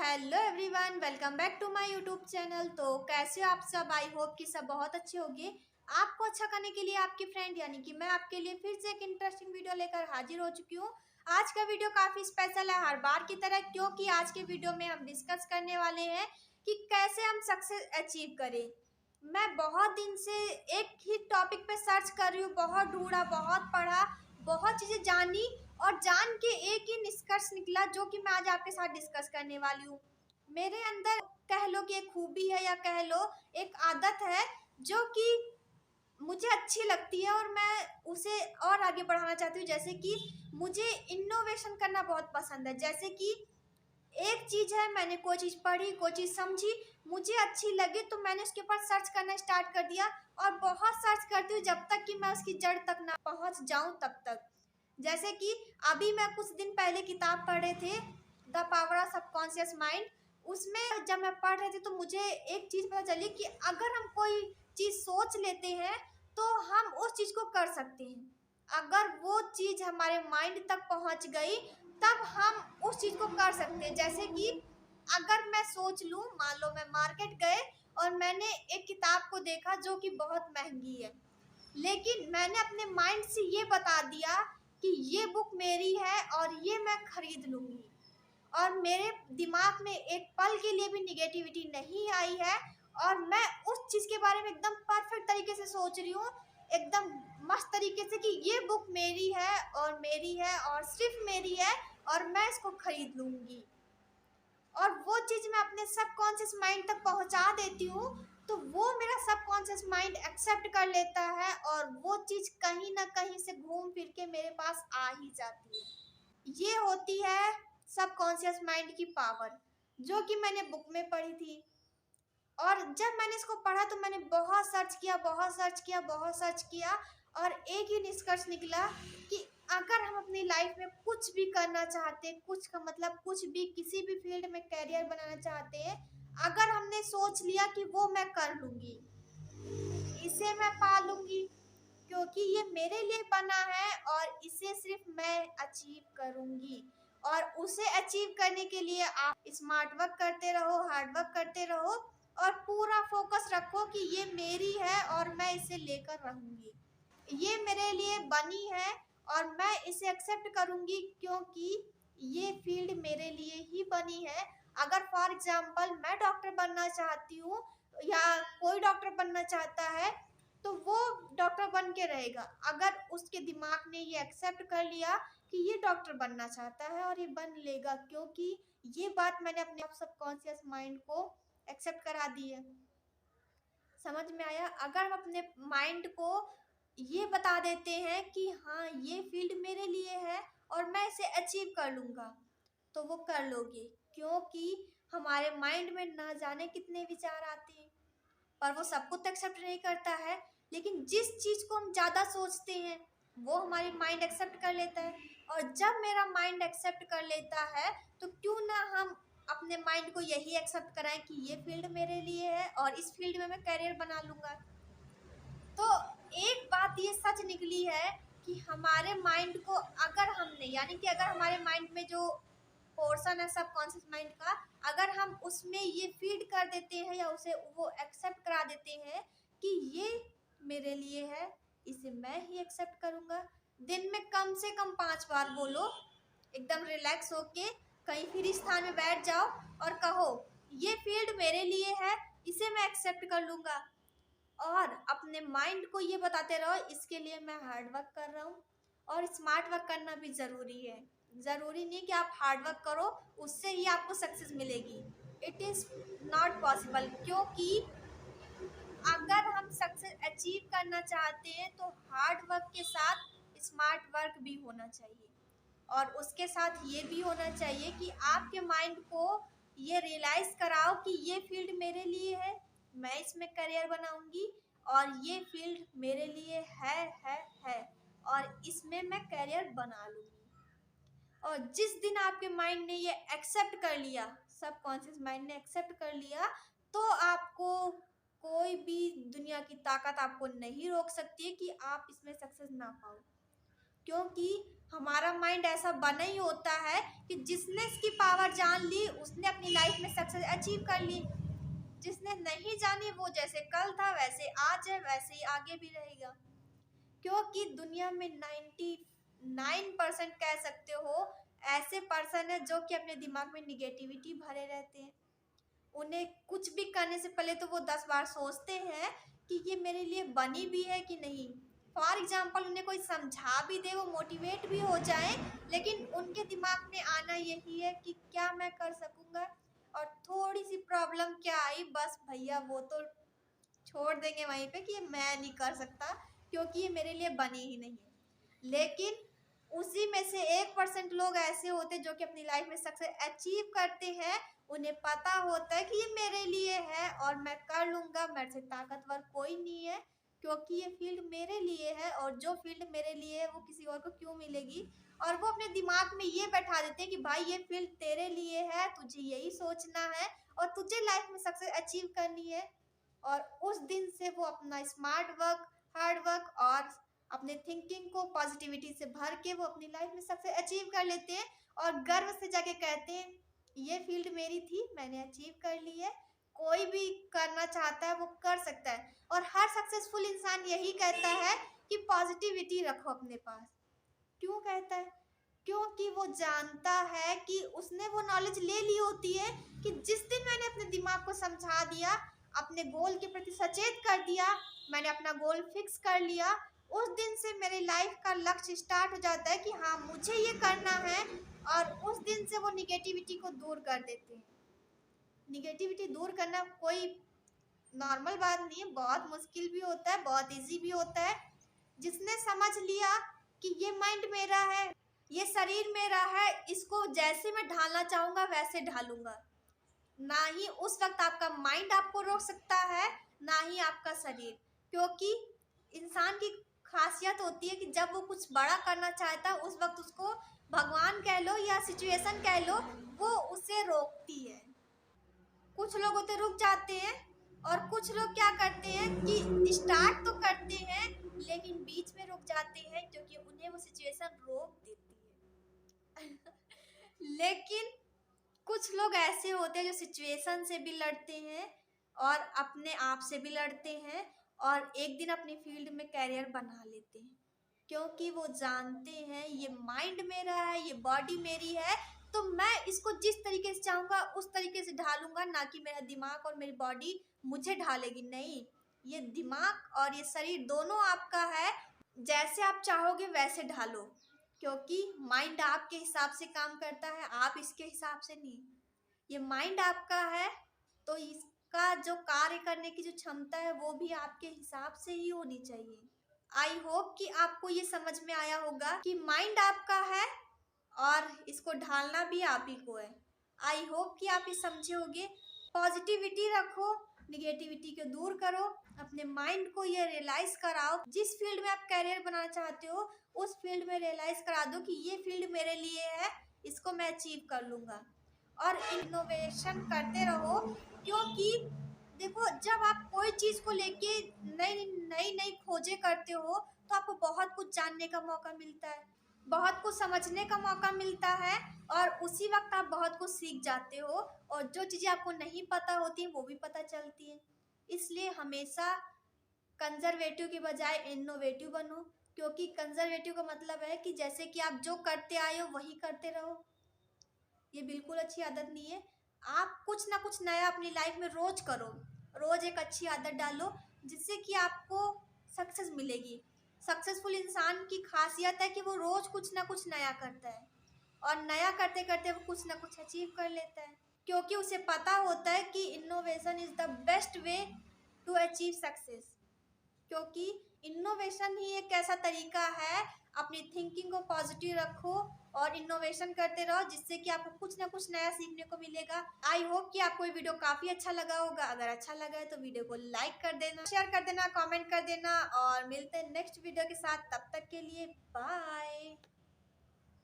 Hello everyone, welcome back to my YouTube channel. तो कैसे हो आप सब? आई होप कि सब बहुत अच्छे होंगे। आपको अच्छा करने के लिए आपकी फ्रेंड यानी कि मैं आपके लिए फिर से एक इंटरेस्टिंग वीडियो लेकर हाजिर हो चुकी हूँ। आज का वीडियो काफ़ी स्पेशल है हर बार की तरह, क्योंकि आज के वीडियो में हम डिस्कस करने वाले हैं कि कैसे हम सक्सेस अचीव करें। मैं बहुत दिन से एक ही टॉपिक पे सर्च कर रही हूँ, बहुत ढूंढा, बहुत पढ़ा, बहुत चीज़ें जानी और जान के एक ही निष्कर्ष निकला जो कि मैं आज आपके साथ डिस्कस करने वाली हूँ। मेरे अंदर कह लो कि एक खूबी है या कह लो एक आदत है जो कि मुझे अच्छी लगती है और मैं उसे और आगे बढ़ाना चाहती हूँ। जैसे कि मुझे इनोवेशन करना बहुत पसंद है। जैसे कि एक चीज़ है, मैंने कोई चीज़ पढ़ी, कोई चीज़ समझी, मुझे अच्छी लगी तो मैंने उसके ऊपर सर्च करना स्टार्ट कर दिया और बहुत सर्च करती हूँ जब तक कि मैं उसकी जड़ तक ना पहुँच जाऊँ तब तक। जैसे कि अभी मैं कुछ दिन पहले किताब पढ़ रहे थे, the power of subconscious mind. उसमें जब मैं पढ़ रही थी तो मुझे एक चीज़ पता चली कि अगर हम कोई चीज़ सोच लेते हैं तो हम उस चीज़ को कर सकते हैं। अगर वो चीज़ हमारे माइंड तक पहुंच गई तब हम उस चीज़ को कर सकते हैं। जैसे कि अगर मैं सोच लूँ, मान लो मैं मार्केट गए और मैंने एक किताब को देखा जो कि बहुत महंगी है, लेकिन मैंने अपने माइंड से ये बता दिया कि ये बुक मेरी है और ये मैं खरीद लूँगी, और मेरे दिमाग में एक पल के लिए भी निगेटिविटी नहीं आई है और मैं उस चीज़ के बारे में एकदम परफेक्ट तरीके से सोच रही हूँ, एकदम मस्त तरीके से कि ये बुक मेरी है और सिर्फ मेरी है और मैं इसको खरीद लूँगी। और वो चीज़ मैं अपने सबकॉन्शियस माइंड तक पहुंचा देती हूँ तो वो मेरा सबकॉन्शियस माइंड एक्सेप्ट कर लेता है और वो चीज़ कहीं ना कहीं से घूम फिर के मेरे पास आ ही जाती है। ये होती है सबकॉन्शियस माइंड की पावर, जो कि मैंने बुक में पढ़ी थी। और जब मैंने इसको पढ़ा तो मैंने बहुत सर्च किया, बहुत सर्च किया, बहुत सर्च किया और एक ही निष्कर्ष निकला कि अगर हम अपनी लाइफ में कुछ भी करना चाहते हैं, कुछ का मतलब कुछ भी, किसी भी फील्ड में करियर बनाना चाहते हैं, अगर हमने सोच लिया कि वो मैं कर लूँगी, इसे मैं पा लूँगी क्योंकि ये मेरे लिए बना है और इसे सिर्फ मैं अचीव करूँगी। और उसे अचीव करने के लिए आप स्मार्ट वर्क करते रहो, हार्ड वर्क करते रहो और पूरा फोकस रखो कि ये मेरी है और मैं इसे लेकर रहूँगी। ये मेरे लिए बनी है और मैं इसे एक्सेप्ट करूँगी क्योंकि ये फील्ड मेरे लिए ही बनी है। अगर फॉर एग्जांपल मैं डॉक्टर बनना चाहती हूँ या कोई डॉक्टर बनना चाहता है तो वो डॉक्टर बन के रहेगा अगर उसके दिमाग ने ये एक्सेप्ट कर लिया कि ये डॉक्टर बनना चाहता है, और ये बन लेगा क्योंकि ये बात मैंने अपने आप सबकॉन्शियस माइंड को एक्सेप्ट करा दी है। समझ में आया? अगर हम अपने माइंड को ये बता देते हैं कि हाँ ये फील्ड मेरे लिए है और मैं इसे अचीव कर लूँगा तो वो कर लोगे, क्योंकि हमारे माइंड में ना जाने कितने विचार आते हैं पर वो सब कुछ एक्सेप्ट नहीं करता है। लेकिन जिस चीज़ को हम ज़्यादा सोचते हैं वो हमारी माइंड एक्सेप्ट कर लेता है, और जब मेरा माइंड एक्सेप्ट कर लेता है तो क्यों ना हम अपने माइंड को यही एक्सेप्ट कराएं कि ये फील्ड मेरे लिए है और इस फील्ड में मैं करियर बना लूँगा। तो एक बात ये सच निकली है कि हमारे माइंड को अगर हमने, यानी कि अगर हमारे माइंड में जो पोर्शन है सबकॉन्शियस माइंड का, अगर हम उसमें ये फीड कर देते हैं या उसे वो एक्सेप्ट करा देते हैं कि ये मेरे लिए है, इसे मैं ही एक्सेप्ट करूँगा। दिन में कम से कम 5 बार बोलो, एकदम रिलैक्स होके कहीं फ्री स्थान में बैठ जाओ और कहो ये फील्ड मेरे लिए है, इसे मैं एक्सेप्ट कर लूँगा। और अपने माइंड को ये बताते रहो इसके लिए मैं हार्ड वर्क कर रहा हूँ, और स्मार्ट वर्क करना भी ज़रूरी है। ज़रूरी नहीं कि आप हार्ड वर्क करो उससे ही आपको सक्सेस मिलेगी, इट इज़ नॉट पॉसिबल। क्योंकि अगर हम सक्सेस अचीव करना चाहते हैं तो हार्ड वर्क के साथ स्मार्ट वर्क भी होना चाहिए, और उसके साथ ये भी होना चाहिए कि आपके माइंड को ये रियलाइज़ कराओ कि ये फील्ड मेरे लिए है, मैं इसमें करियर बनाऊंगी और ये फील्ड मेरे लिए है और इसमें मैं करियर बना लूँगी। और जिस दिन आपके माइंड ने ये एक्सेप्ट कर लिया, सबकॉन्शियस माइंड ने एक्सेप्ट कर लिया, तो आपको कोई भी दुनिया की ताकत आपको नहीं रोक सकती है कि आप इसमें सक्सेस ना पाओ। क्योंकि हमारा माइंड ऐसा बना ही होता है कि जिसने इसकी पावर जान ली उसने अपनी लाइफ में सक्सेस अचीव कर ली। जिसने नहीं जानी वो जैसे कल था वैसे आज है वैसे ही आगे भी रहेगा। क्योंकि दुनिया में 99% कह सकते हो ऐसे पर्सन है जो कि अपने दिमाग में निगेटिविटी भरे रहते हैं। उन्हें कुछ भी करने से पहले तो वो 10 बार सोचते हैं कि ये मेरे लिए बनी भी है कि नहीं। फॉर एग्जाम्पल उन्हें कोई समझा भी दे, वो मोटिवेट भी हो जाए, लेकिन उनके दिमाग में आना यही है कि क्या मैं कर सकूंगा, और थोड़ी सी प्रॉब्लम क्या आई बस भैया वो तो छोड़ देंगे वहीं पे कि ये मैं नहीं कर सकता क्योंकि ये मेरे लिए बनी ही नहीं है। लेकिन उसी में से 1% लोग ऐसे होते हैं जो कि अपनी लाइफ में सक्सेस अचीव करते हैं। उन्हें पता होता है कि ये मेरे लिए है और मैं कर लूंगा, मेरे से ताकतवर कोई नहीं है क्योंकि ये फील्ड मेरे लिए है, और जो फील्ड मेरे लिए है वो किसी और को क्यों मिलेगी। और वो अपने दिमाग में ये बैठा देते हैं कि भाई ये फील्ड तेरे लिए है, तुझे यही सोचना है और तुझे लाइफ में सक्सेस अचीव करनी है। और उस दिन से वो अपना स्मार्ट वर्क, हार्ड वर्क और अपने थिंकिंग को पॉजिटिविटी से भर के वो अपनी लाइफ में सक्सेस अचीव कर लेते हैं और गर्व से जाके कहते हैं ये फील्ड मेरी थी, मैंने अचीव कर ली है। कोई भी करना चाहता है वो कर सकता है, और हर सक्सेसफुल इंसान यही कहता है कि पॉजिटिविटी रखो अपने पास। क्यों कहता है? क्योंकि वो जानता है कि उसने वो नॉलेज ले ली होती है कि जिस दिन मैंने अपने दिमाग को समझा दिया, अपने गोल के प्रति सचेत कर दिया, मैंने अपना गोल फिक्स कर लिया, उस दिन से मेरी लाइफ का लक्ष्य स्टार्ट हो जाता है कि हाँ मुझे ये करना है। और उस दिन से वो निगेटिविटी को दूर कर देते हैं। निगेटिविटी दूर करना कोई नॉर्मल बात नहीं है, बहुत मुश्किल भी होता है, बहुत इजी भी होता है। जिसने समझ लिया कि ये माइंड मेरा है, ये शरीर मेरा है, इसको जैसे मैं ढालना चाहूंगा वैसे ढालूंगा। ना ही उस वक्त आपका माइंड आपको रोक सकता है, ना ही आपका शरीर। क्योंकि इंसान की खासियत होती है कि जब वो कुछ बड़ा करना चाहता है उस वक्त उसको भगवान कह लो या सिचुएशन कह लो, वो उसे रोकती है। कुछ लोग होते रुक जाते हैं और कुछ लोग क्या करते हैं कि स्टार्ट तो करते हैं लेकिन बीच में रुक जाते हैं क्योंकि उन्हें वो सिचुएशन रोक देती है। लेकिन कुछ लोग ऐसे होते हैं जो सिचुएशन से भी लड़ते हैं और अपने आप से भी लड़ते हैं और एक दिन अपनी फील्ड में कैरियर बना लेते हैं। क्योंकि वो जानते हैं ये माइंड मेरा है, ये बॉडी मेरी है, तो मैं इसको जिस तरीके से चाहूंगा उस तरीके से ढालूंगा, ना कि मेरा दिमाग और मेरी बॉडी मुझे ढालेगी। नहीं, ये दिमाग और ये शरीर दोनों आपका है, जैसे आप चाहोगे वैसे ढालो। क्योंकि माइंड आपके हिसाब से काम करता है, आप इसके हिसाब से नहीं। ये माइंड आपका है तो इसका जो कार्य करने की जो क्षमता है वो भी आपके हिसाब से ही होनी चाहिए। आई होप कि आपको ये समझ में आया होगा कि माइंड आपका है और इसको ढालना भी आप ही को है। आई होप कि आप ये समझे होंगे। पॉजिटिविटी रखो, निगेटिविटी को दूर करो, अपने माइंड को ये रियलाइज कराओ। जिस फील्ड में आप कैरियर बनाना चाहते हो उस फील्ड में रियलाइज करा दो कि ये फील्ड मेरे लिए है, इसको मैं अचीव कर लूंगा। और इनोवेशन करते रहो, क्योंकि देखो जब आप कोई चीज़ को लेके नई नई नई खोजें करते हो तो आपको बहुत कुछ जानने का मौका मिलता है, बहुत कुछ समझने का मौका मिलता है, और उसी वक्त आप बहुत कुछ सीख जाते हो और जो चीज़ें आपको नहीं पता होती वो भी पता चलती हैं। इसलिए हमेशा कंजर्वेटिव के बजाय इनोवेटिव बनो। क्योंकि कंजर्वेटिव का मतलब है कि जैसे कि आप जो करते आए हो वही करते रहो, ये बिल्कुल अच्छी आदत नहीं है। आप कुछ ना कुछ नया अपनी लाइफ में रोज करो, रोज एक अच्छी आदत डालो जिससे कि आपको सक्सेस मिलेगी। सक्सेसफुल इंसान की खासियत है कि वो रोज कुछ ना कुछ नया करता है और नया करते करते वो कुछ ना कुछ अचीव कर लेता है, क्योंकि उसे पता होता है कि innovation is the best way to achieve success. क्योंकि इनोवेशन ही एक ऐसा तरीका है, अपनी थिंकिंग को पॉजिटिव रखो और इनोवेशन करते रहो जिससे कि आपको कुछ ना कुछ नया सीखने को मिलेगा। आई होप कि आपको ये वीडियो काफ़ी अच्छा लगा होगा। अगर अच्छा लगा है तो वीडियो को लाइक कर देना, शेयर कर देना, कमेंट कर देना, और मिलते हैं नेक्स्ट वीडियो के साथ। तब तक के लिए बाय।